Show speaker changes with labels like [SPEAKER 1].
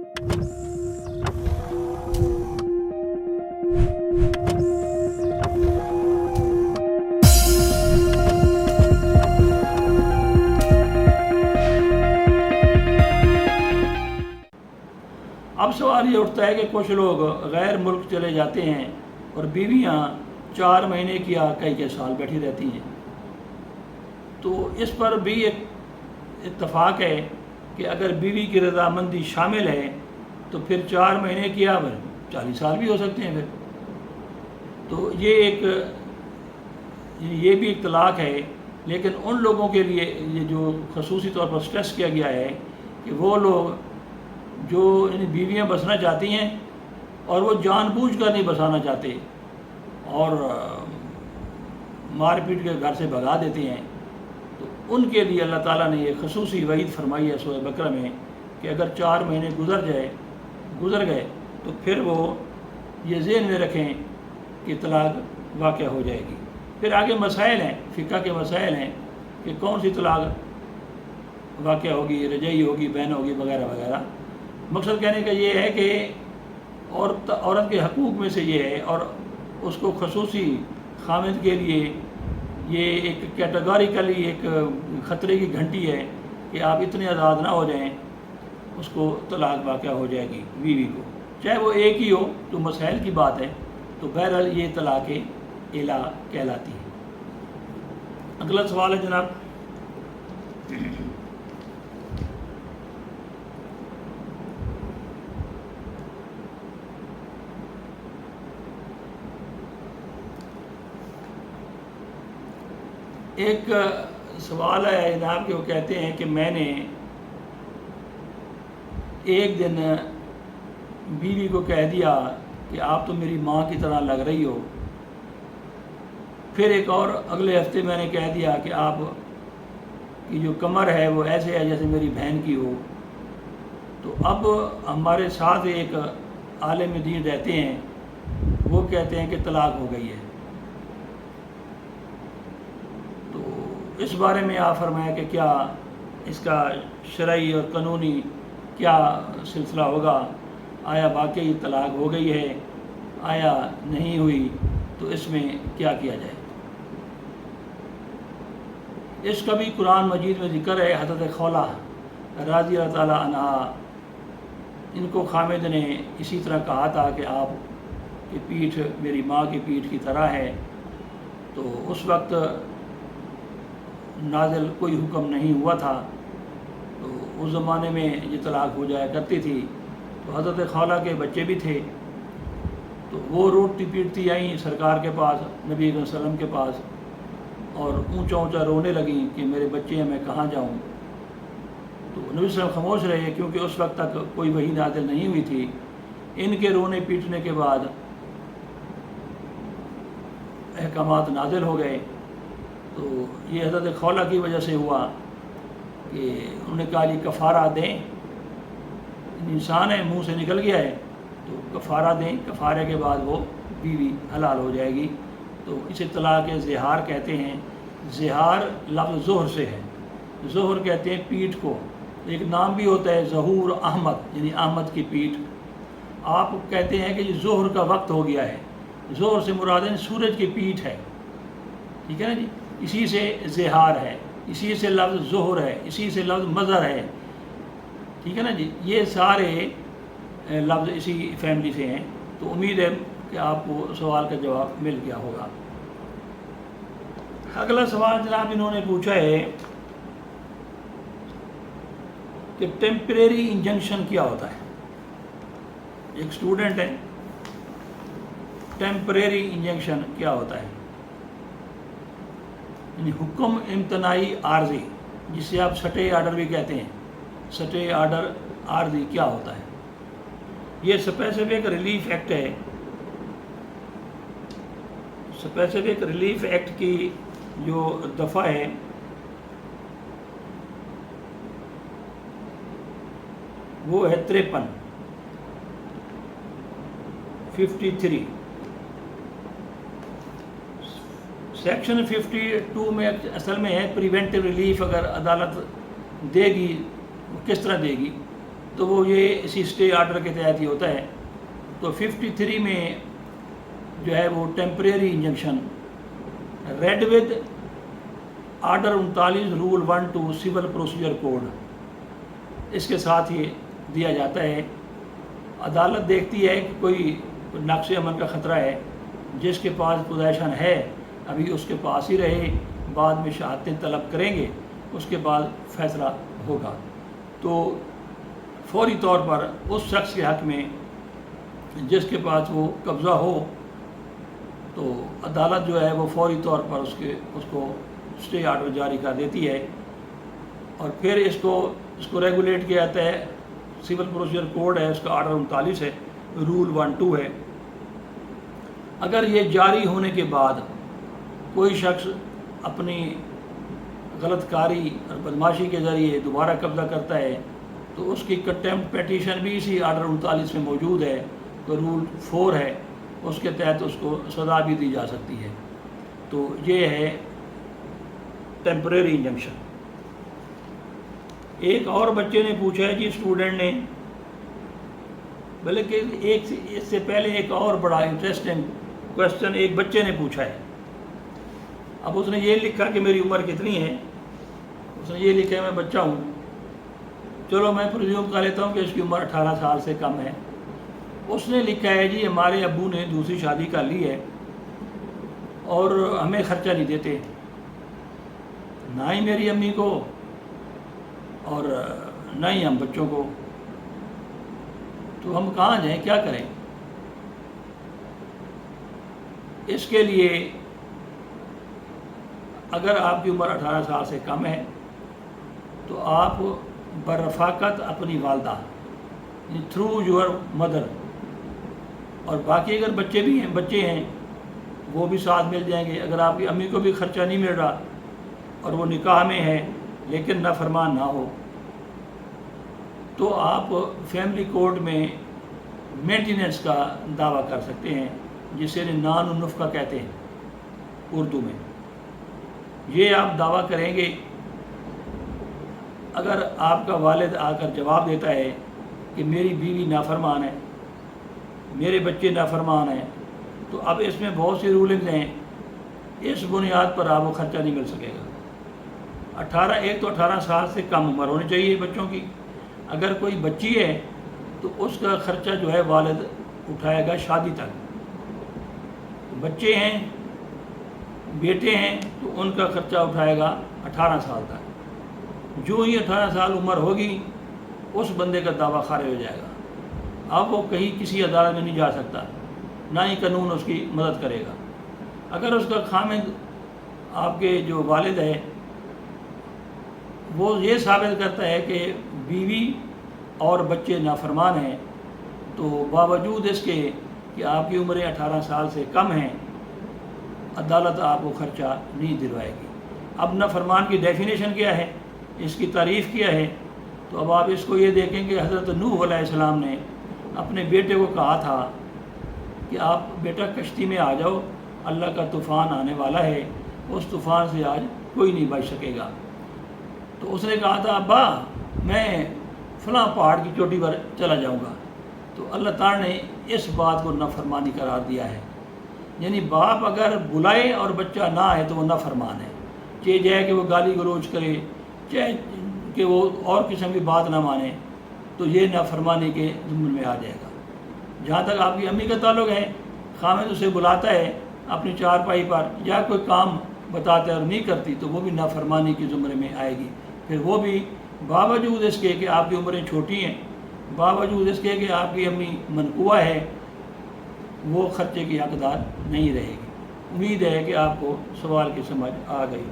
[SPEAKER 1] اب سوال یہ اٹھتا ہے کہ کچھ لوگ غیر ملک چلے جاتے ہیں اور بیویاں 4 مہینے کی یا کئی سال بیٹھی رہتی ہیں، تو اس پر بھی ایک اتفاق ہے کہ اگر بیوی کی رضامندی شامل ہے تو پھر 4 مہینے کی یا 40 سال بھی ہو سکتے ہیں۔ پھر تو یہ بھی ایک طلاق ہے، لیکن ان لوگوں کے لیے یہ جو خصوصی طور پر سٹریس کیا گیا ہے کہ وہ لوگ جو بیویاں بسنا چاہتی ہیں اور وہ جان بوجھ کر نہیں بسانا چاہتے اور مار پیٹ کے گھر سے بھگا دیتے ہیں، تو ان کے لیے اللہ تعالیٰ نے یہ خصوصی وعید فرمائی ہے سورہ بقرہ میں کہ اگر 4 مہینے گزر گئے تو پھر وہ یہ ذہن میں رکھیں کہ طلاق واقع ہو جائے گی۔ پھر آگے مسائل ہیں، فقہ کے مسائل ہیں کہ کون سی طلاق واقع ہوگی، رجعی ہوگی، بین ہوگی، وغیرہ وغیرہ۔ مقصد کہنے کا یہ ہے کہ عورت کے حقوق میں سے یہ ہے، اور اس کو خصوصی خامد کے لیے یہ ایک کیٹیگوریکلی ایک خطرے کی گھنٹی ہے کہ آپ اتنے آزاد نہ ہو جائیں، اس کو طلاق واقع ہو جائے گی بیوی کو، چاہے وہ ایک ہی ہو تو مسائل کی بات ہے، تو بہرحال یہ طلاق الا کہلاتی ہے۔ اگلا سوال ہے جناب، ایک سوال ہے جناب کہ وہ کہتے ہیں کہ میں نے ایک دن بیوی کو کہہ دیا کہ آپ تو میری ماں کی طرح لگ رہی ہو، پھر ایک اور اگلے ہفتے میں نے کہہ دیا کہ آپ کی جو کمر ہے وہ ایسے ہے جیسے میری بہن کی ہو، تو اب ہمارے ساتھ ایک عالم دین رہتے ہیں، وہ کہتے ہیں کہ طلاق ہو گئی ہے، تو اس بارے میں آپ فرمایا کہ کیا اس کا شرعی اور قانونی کیا سلسلہ ہوگا، آیا واقعی طلاق ہو گئی ہے، آیا نہیں ہوئی، تو اس میں کیا کیا جائے۔ اس کا بھی قرآن مجید میں ذکر ہے۔ حضرت خولہ رضی اللہ تعالیٰ عنہا، ان کو خامد نے اسی طرح کہا تھا کہ آپ کی پیٹھ میری ماں کی پیٹھ کی طرح ہے، تو اس وقت نازل کوئی حکم نہیں ہوا تھا، تو اس زمانے میں یہ طلاق ہو جایا کرتی تھی، تو حضرت خولہ کے بچے بھی تھے، تو وہ روٹتی پیٹتی آئیں سرکار کے پاس، نبی علیہ وسلم کے پاس، اور اونچا اونچا رونے لگیں کہ میرے بچے ہیں، میں کہاں جاؤں۔ تو نبی صلی اللہ علیہ وسلم خاموش رہے، کیونکہ اس وقت تک کوئی وحی نازل نہیں ہوئی تھی۔ ان کے رونے پیٹنے کے بعد احکامات نازل ہو گئے، تو یہ حضرت خولہ کی وجہ سے ہوا کہ انہوں نے کہا جی کفارہ دیں، انسان ہے منہ سے نکل گیا ہے تو کفارہ دیں، کفارے کے بعد وہ بیوی حلال ہو جائے گی۔ تو اسے طلاق زہار کہتے ہیں۔ زہار لفظ ظہر سے ہے، ظہر کہتے ہیں پیٹھ کو، ایک نام بھی ہوتا ہے ظہور احمد، یعنی احمد کی پیٹھ۔ آپ کہتے ہیں کہ یہ ظہر کا وقت ہو گیا ہے، ظہر سے مراد سورج کی پیٹھ ہے، ٹھیک ہے نا جی، اسی سے زہار ہے، اسی سے لفظ ظہر ہے، اسی سے لفظ مظہر ہے، ٹھیک ہے نا جی، یہ سارے لفظ اسی فیملی سے ہیں۔ تو امید ہے کہ آپ کو سوال کا جواب مل گیا ہوگا۔ اگلا سوال جناب انہوں نے پوچھا ہے کہ ٹیمپریری انجنکشن کیا ہوتا ہے۔ ایک اسٹوڈنٹ ہے، ٹیمپریری انجنکشن کیا ہوتا ہے؟ یعنی حکم امتناعی عارضی، جسے آپ سٹے آرڈر بھی کہتے ہیں، سٹے آرڈر عارضی کیا ہوتا ہے؟ یہ اسپیسیفک ریلیف ایکٹ ہے۔ اسپیسیفک ریلیف ایکٹ کی جو دفعہ ہے وہ ہے 53 سیکشن 52 میں اصل میں ہے پریونٹیو ریلیف۔ اگر عدالت دے گی وہ کس طرح دے گی؟ تو وہ یہ اسی اسٹے آرڈر کے تحت ہی ہوتا ہے. تو 53 میں جو ہے وہ temporary injunction read with order 39 rule 1 civil procedure code اس کے ساتھ ہی دیا جاتا ہے. عدالت دیکھتی ہے کہ کوئی نقص عمل کا خطرہ ہے، جس کے پاس پوزیشن ہے ابھی اس کے پاس ہی رہے، بعد میں شہادتیں طلب کریں گے، اس کے بعد فیصلہ ہوگا. تو فوری طور پر اس شخص کے حق میں جس کے پاس وہ قبضہ ہو تو عدالت جو ہے وہ فوری طور پر اس کو اسٹے آرڈر جاری کر دیتی ہے. اور پھر اس کو ریگولیٹ کیا جاتا ہے. سول پروسیجر کوڈ ہے، اس کا آرڈر 39 ہے، رول 1-2 ہے. اگر یہ جاری ہونے کے بعد کوئی شخص اپنی غلط کاری اور بدماشی کے ذریعے دوبارہ قبضہ کرتا ہے تو اس کی کنٹیمپٹ پیٹیشن بھی اسی آرڈر 39 میں موجود ہے. تو رول 4 ہے، اس کے تحت اس کو سزا بھی دی جا سکتی ہے. تو یہ ہے ٹیمپریری انجنکشن. ایک اور بچے نے پوچھا ہے جی، اسٹوڈنٹ نے، بلکہ اس سے پہلے ایک اور بڑا انٹرسٹنگ کویسچن ایک بچے نے پوچھا ہے. اب اس نے یہ لکھا کہ میری عمر کتنی ہے. اس نے یہ لکھا ہے میں بچہ ہوں. چلو میں پرزیوم کر لیتا ہوں کہ اس کی عمر 18 سال سے کم ہے. اس نے لکھا ہے جی ہمارے ابو نے دوسری شادی کر لی ہے اور ہمیں خرچہ نہیں دیتے، نہ ہی میری امی کو اور نہ ہی ہم بچوں کو. تو ہم کہاں جائیں، کیا کریں؟ اس کے لیے اگر آپ کی عمر 18 سال سے کم ہے تو آپ برفاقت اپنی والدہ تھرو یور مدر، اور باقی اگر بچے ہیں وہ بھی ساتھ مل جائیں گے. اگر آپ کی امی کو بھی خرچہ نہیں مل رہا اور وہ نکاح میں ہے لیکن نافرمان نہ ہو تو آپ فیملی کورٹ میں مینٹیننس کا دعویٰ کر سکتے ہیں، جسے نان النفقہ کہتے ہیں اردو میں. یہ آپ دعویٰ کریں گے اگر آپ کا والد آ کر جواب دیتا ہے کہ میری بیوی نافرمان ہے، میرے بچے نافرمان ہیں، تو اب اس میں بہت سی رولنگز ہیں. اس بنیاد پر آپ کو خرچہ نہیں مل سکے گا. 18 سال سے کم عمر ہونی چاہیے بچوں کی. اگر کوئی بچی ہے تو اس کا خرچہ جو ہے والد اٹھائے گا شادی تک. بچے ہیں، بیٹے ہیں، تو ان کا خرچہ اٹھائے گا 18 سال تک. جو ہی 18 سال عمر ہوگی اس بندے کا دعویٰ خارج ہو جائے گا. اب وہ کہیں کسی عدالت میں نہیں جا سکتا، نہ ہی قانون اس کی مدد کرے گا. اگر اس کا خامد آپ کے جو والد ہے وہ یہ ثابت کرتا ہے کہ بیوی اور بچے نافرمان ہیں، تو باوجود اس کے کہ آپ کی عمریں 18 سال سے کم ہیں، عدالت آپ کو خرچہ نہیں دلوائے گی. اب نافرمان کی ڈیفینیشن کیا ہے، اس کی تعریف کیا ہے، تو اب آپ اس کو یہ دیکھیں کہ حضرت نوح علیہ السلام نے اپنے بیٹے کو کہا تھا کہ آپ بیٹا کشتی میں آ جاؤ، اللہ کا طوفان آنے والا ہے، اس طوفان سے آج کوئی نہیں بچ سکے گا. تو اس نے کہا تھا ابا میں فلاں پہاڑ کی چوٹی پر چلا جاؤں گا. تو اللہ تعالیٰ نے اس بات کو نافرمانی قرار دیا ہے. یعنی باپ اگر بلائے اور بچہ نہ آئے تو وہ نافرمان ہے، چاہے جائے کہ وہ گالی گلوچ کرے، چاہے کہ وہ اور قسم کی بات نہ مانے، تو یہ نافرمانی کے ضمن میں آ جائے گا. جہاں تک آپ کی امی کا تعلق ہے، خامد اسے بلاتا ہے اپنی چارپائی پر یا کوئی کام بتاتا ہے اور نہیں کرتی تو وہ بھی نافرمانی کے زمرے میں آئے گی. پھر وہ بھی باوجود اس کے کہ آپ کی عمریں چھوٹی ہیں، باوجود اس کے کہ آپ کی امی منقوع ہے، وہ خرچے کی حقدار نہیں رہے گی. امید ہے کہ آپ کو سوال کی سمجھ آ گئی.